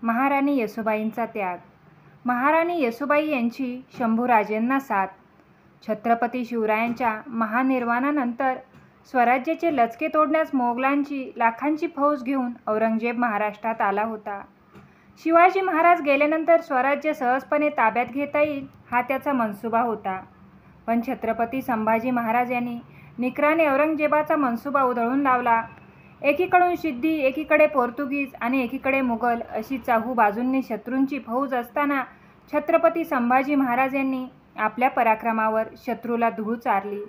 महाराणी येसूबाईंचा त्याग. महाराणी येसूबाई यांची शंभूराजेंना साथ. छत्रपती शिवरायांच्या महानिर्वाणानंतर स्वराज्याचे लचके तोडण्यास मोगलांची लाखांची फौज घेऊन औरंगजेब महाराष्ट्रात आला होता. शिवाजी महाराज गेल्यानंतर स्वराज्य सहजपणे ताब्यात घेता येईल हा त्याचा मनसुबा होता. पण छत्रपती संभाजी महाराज यांनी निकराने औरंगजेबाचा मनसुबा उधळून लावला. एकीकडून सिद्धी, एकीकडे पोर्तुगीज आणि एकीकडे मुघल अशी चाहू बाजूंनी शत्रूंची फौज असताना छत्रपती संभाजी महाराज यांनी आपल्या पराक्रमावर शत्रूला धूळ चारली.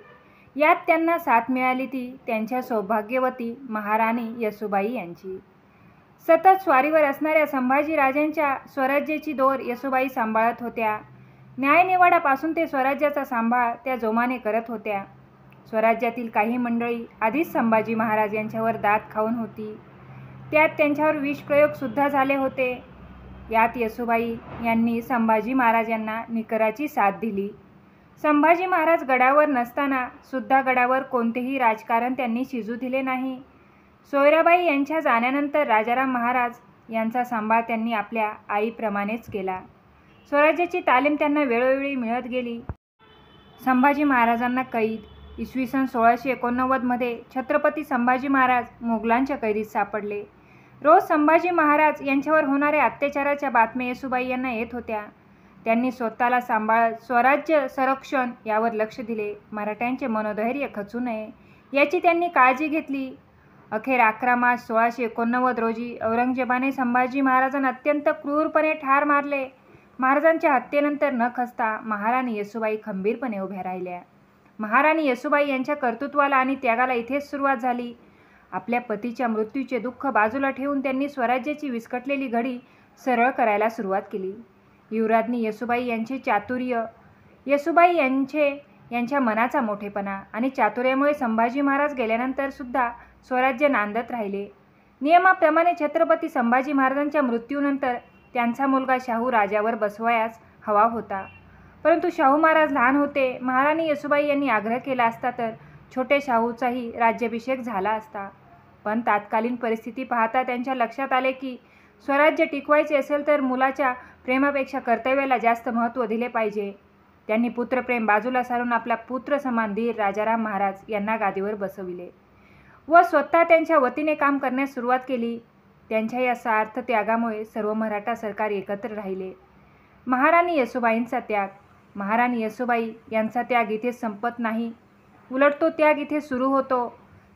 यात त्यांना साथ मिळाली ती त्यांच्या सौभाग्यवती महाराणी येसूबाई यांची. सतत स्वारीवर असणाऱ्या संभाजीराजांच्या स्वराज्याची दोर येसूबाई सांभाळत होत्या. न्यायनिवाडापासून ते स्वराज्याचा सांभाळ त्या जोमाने करत होत्या. स्वराज्यातील काही मंडळी आधीच संभाजी महाराज यांच्यावर दात खाऊन होती. त्यात त्यांच्यावर विषप्रयोगसुद्धा झाले होते. यात येसूबाई यांनी संभाजी महाराजांना निकराची साथ दिली. संभाजी महाराज गडावर नसताना सुद्धा गडावर कोणतेही राजकारण त्यांनी शिजू दिले नाही. सोयराबाई यांच्या जाण्यानंतर राजाराम महाराज यांचा सांभाळ त्यांनी आपल्या आईप्रमाणेच केला. स्वराज्याची तालीम त्यांना वेळोवेळी मिळत गेली. संभाजी महाराजांना कैद. इसवी सन 1689मध्ये छत्रपती संभाजी महाराज मोगलांच्या कैदीत सापडले. रोज संभाजी महाराज यांच्यावर होणाऱ्या अत्याचाराच्या बातम्या येसूबाई यांना येत होत्या. त्यांनी स्वतःला सांभाळत स्वराज्य संरक्षण यावर लक्ष दिले. मराठ्यांचे मनोधैर्य खचू नये याची त्यांनी काळजी घेतली. अखेर 11 मार्च 1689 रोजी औरंगजेबाने संभाजी महाराजांना अत्यंत क्रूरपणे ठार मारले. महाराजांच्या हत्येनंतर न खचता महाराणी येसूबाई खंबीरपणे उभ्या राहिल्या. महाराणी येसूबाई यांच्या कर्तृत्वाला आणि त्यागाला इथेच सुरुवात झाली. आपल्या पतीच्या मृत्यूचे दुःख बाजूला ठेवून त्यांनी स्वराज्याची विस्कटलेली घडी सरळ करायला सुरुवात केली. युवराज्ञी येसूबाई यांचे चातुर्य, येसूबाई यांच्या मनाचा मोठेपणा आणि चातुर्यामुळे संभाजी महाराज गेल्यानंतर सुद्धा स्वराज्य नांदत राहिले. नियमाप्रमाणे छत्रपती संभाजी महाराजांच्या मृत्यूनंतर त्यांचा मुलगा शाहू राजावर बसवायच हवा होता. परंतु शाहू महाराज लहान होते. महाराणी येसूबाई यांनी आग्रह केला असता तर छोटे शाहूचाही राज्याभिषेक झाला असता. पण तात्कालीन परिस्थिती पाहता त्यांच्या लक्षात आले की स्वराज्य टिकवायचे असेल तर मुलाच्या प्रेमापेक्षा कर्तव्याला जास्त महत्त्व दिले पाहिजे. त्यांनी पुत्रप्रेम बाजूला सारून आपला पुत्र समान धीर राजाराम महाराज यांना गादीवर बसविले व स्वतः त्यांच्या वतीने काम करण्यास सुरुवात केली. त्यांच्या या सार्थ त्यागामुळे सर्व मराठा सरकार एकत्र राहिले. महाराणी येसूबाईंचा त्याग. महाराणी येसूबाई यांचा त्याग इथे संपत नाही, उलट तो त्याग इथे सुरू होतो.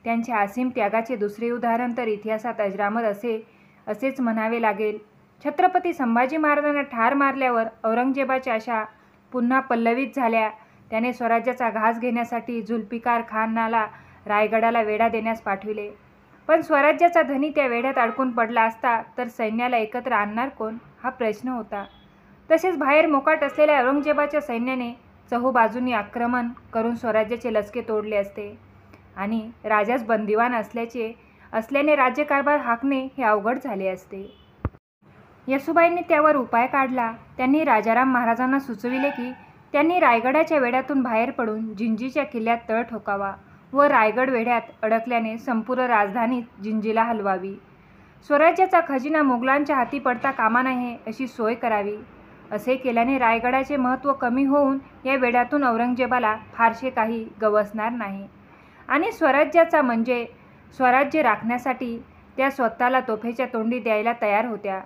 त्यांच्या असीम त्यागाचे दुसरे उदाहरण तर इतिहासात अजरामर असेच म्हणावे लागेल. छत्रपती संभाजी महाराजांना ठार मारल्यावर औरंगजेबाच्या आशा पुन्हा पल्लवित झाल्या. त्याने स्वराज्याचा घास घेण्यासाठी जुल्फिकार खानाला रायगडाला वेढा देण्यास पाठविले. पण स्वराज्याचा धनी त्या वेढ्यात अडकून पडला असता तर सैन्याला एकत्र आणणार कोण हा प्रश्न होता. तसेच बाहेर मोकाट असलेल्या औरंगजेबाच्या सैन्याने चहूबाजूंनी आक्रमण करून स्वराज्याचे लचके तोडले असते आणि राजाच बंदिवान असल्याने राज्यकारभार हाकणे हे अवघड झाले असते. येसूबाईंनी त्यावर उपाय काढला. त्यांनी राजाराम महाराजांना सुचविले की त्यांनी रायगडाच्या वेढ्यातून बाहेर पडून जिंजीच्या किल्ल्यात तळ ठोकावा व रायगड वेढ्यात अडकल्याने संपूर्ण राजधानी जिंजीला हलवावी. स्वराज्याचा खजिना मुघलांच्या हाती पडता कामा नये अशी सोय करावी. असे केल्याने रायगडाचे महत्त्व कमी होऊन या वेढ्यातून औरंगजेबाला फारसे काही गवसणार नाही आणि स्वराज्य राखण्यासाठी त्या स्वतःला तोफेच्या तोंडी द्यायला तयार होत्या.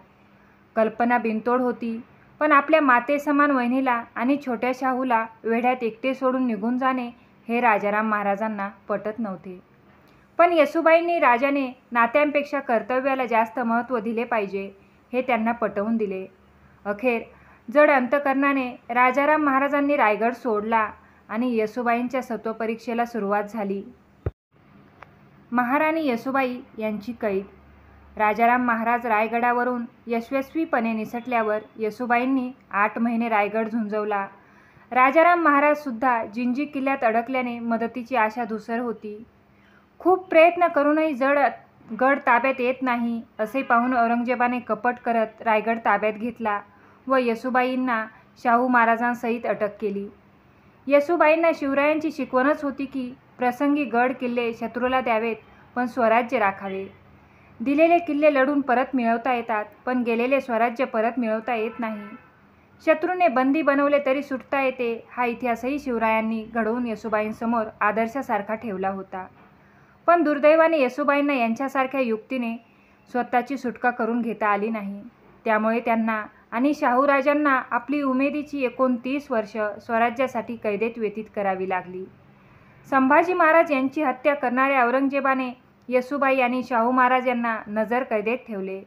कल्पना बिनतोड होती. पण आपल्या मातेसमान वहिनीला आणि छोट्या शाहूला वेढ्यात एकटे सोडून निघून जाणे हे राजाराम महाराजांना पटत नव्हते. पण येसूबाईंनी राजाने नात्यांपेक्षा कर्तव्याला जास्त महत्त्व दिले पाहिजे हे त्यांना पटवून दिले. अखेर जड अंतकरणाने राजाराम महाराजांनी रायगड सोडला आणि येसूबाईंच्या सत्वपरीक्षेला सुरुवात झाली. महाराणी येसूबाई यांची कैद. राजाराम महाराज रायगडावरून यशस्वीपणे निसटल्यावर येसूबाईंनी 8 महिने रायगड झुंजवला. राजाराम महाराज सुद्धा जिंजी किल्ल्यात अडकल्याने मदतीची आशा धुसर होती. खूप प्रयत्न करूनही गड ताब्यात येत नाही असे पाहून औरंगजेबाने कपट करत रायगड ताब्यात घेतला व येसूबाईंना शाहू महाराजांसहित अटक केली. येसूबाईंना शिवरायांची शिकवणच होती की प्रसंगी गड किल्ले शत्रूला द्यावेत पण स्वराज्य राखावे. दिलेले किल्ले लढून परत मिळवता येतात, पण गेलेले स्वराज्य परत मिळवता येत नाही. शत्रूने बंदी बनवले तरी सुटता येते, हा इतिहासही शिवरायांनी घडवून येसूबाईंसमोर आदर्शासारखा ठेवला होता. पण दुर्दैवाने येसूबाईंना यांच्यासारख्या युक्तीने स्वतःची सुटका करून घेता आली नाही. त्यामुळे त्यांना आणि शाहूराजांना आपली उमेदीची 29 वर्ष स्वराज्यासाठी कैदेत व्यतीत करावी लागली. संभाजी महाराज यांची हत्या करणाऱ्या औरंगजेबाने येसूबाई आणि शाहू महाराज यांना नजर कैदेत ठेवले.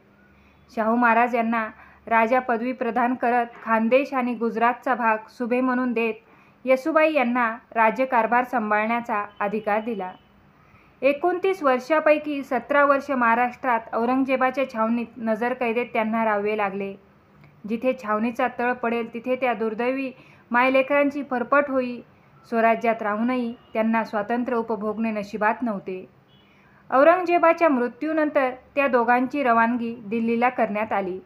शाहू महाराज यांना राजा पदवी प्रदान करत खानदेश आणि गुजरातचा भाग सुभे म्हणून देत येसूबाई यांना राज्यकारभार सांभाळण्याचा अधिकार दिला. 29 वर्षापैकी 17 वर्ष महाराष्ट्रात औरंगजेबाच्या छावणीत नजरकैदेत त्यांना राहावे लागले. जिथे छावणीचा तळ पडेल तिथे त्या दुर्दैवी मायलेकरांची फरफट होई. स्वराज्यात राहूनही त्यांना स्वातंत्र्य उपभोगणे नशिबात नव्हते. औरंगजेबाच्या मृत्यूनंतर त्या दोघांची रवानगी दिल्लीला करण्यात आली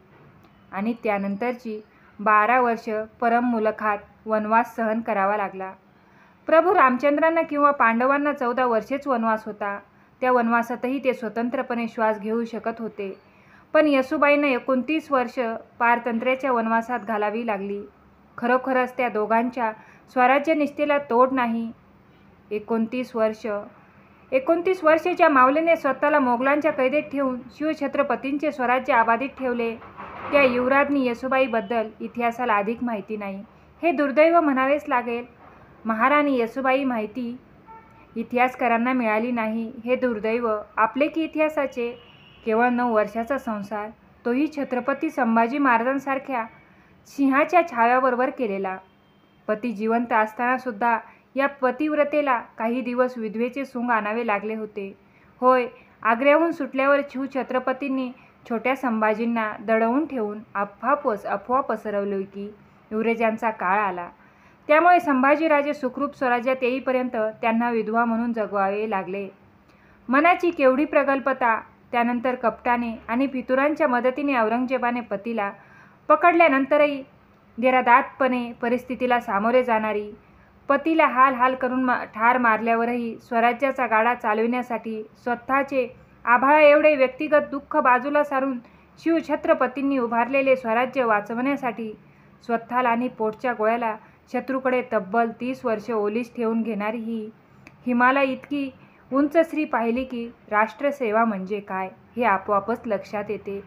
आणि त्यानंतरची 12 वर्ष परममुलखात वनवास सहन करावा लागला. प्रभू रामचंद्रांना किंवा पांडवांना 14 वर्षेच वनवास होता. त्या वनवासातही ते स्वतंत्रपणे श्वास घेऊ शकत होते. पण येसूबाईंना 29 वर्ष पारतंत्र्याच्या वनवासात घालावी लागली. खरोखरच त्या दोघांच्या स्वराज्यनिष्ठेला तोड नाही. 29 वर्षे ज्या माऊलीने स्वतःला मोगलांच्या कैदेत ठेवून शिवछत्रपतींचे स्वराज्य अबाधित ठेवले, त्या युवराज्ञी येसूबाईबद्दल इतिहासाला अधिक माहिती नाही. हे दुर्दैव म्हणावेच लागेल. महाराणी येसूबाई माहिती इतिहासकारांना मिळाली नाही. हे दुर्दैव आपले की इतिहासाचे. केवळ 9 वर्षाचा संसार, तोही छत्रपती संभाजी महाराजांसारख्या सिंहाच्या छाव्याबरोबर केलेला. पती जिवंत असतानासुद्धा या पतिव्रतेला काही दिवस विधवेचे सोंग आणावे लागले होते. होय, आग्र्याहून सुटल्यावर शिवछत्रपतींनी छोट्या संभाजींना दडवून ठेवून अफवा पसरवली की युवराजांचा काळ आला. त्यामुळे संभाजीराजे सुखरूप स्वराज्यात येईपर्यंत त्यांना विधवा म्हणून जगवावे लागले. मनाची केवढी प्रगल्भता! त्यानंतर कपटाने आणि फितुरांच्या मदतीने औरंगजेबाने पतीला पकडल्यानंतरही निराधातपणे परिस्थितीला सामोरे जाणारी, पतीला हाल करून ठार मारल्यावरही स्वराज्याचा गाडा चालविण्यासाठी स्वतःचे आभाळा एवढे व्यक्तिगत दुःख बाजूला सारून शिवछत्रपतींनी उभारलेले स्वराज्य वाचवण्यासाठी स्वतःला आणि पोटच्या गोळ्याला शत्रूकडे तब्बल 30 वर्ष ओलीस ठेवून घेणारी ही हिमालय इतकी उंच स्त्री पाहिली की राष्ट्रसेवा म्हणजे काय हे आपोआपच लक्षात येते.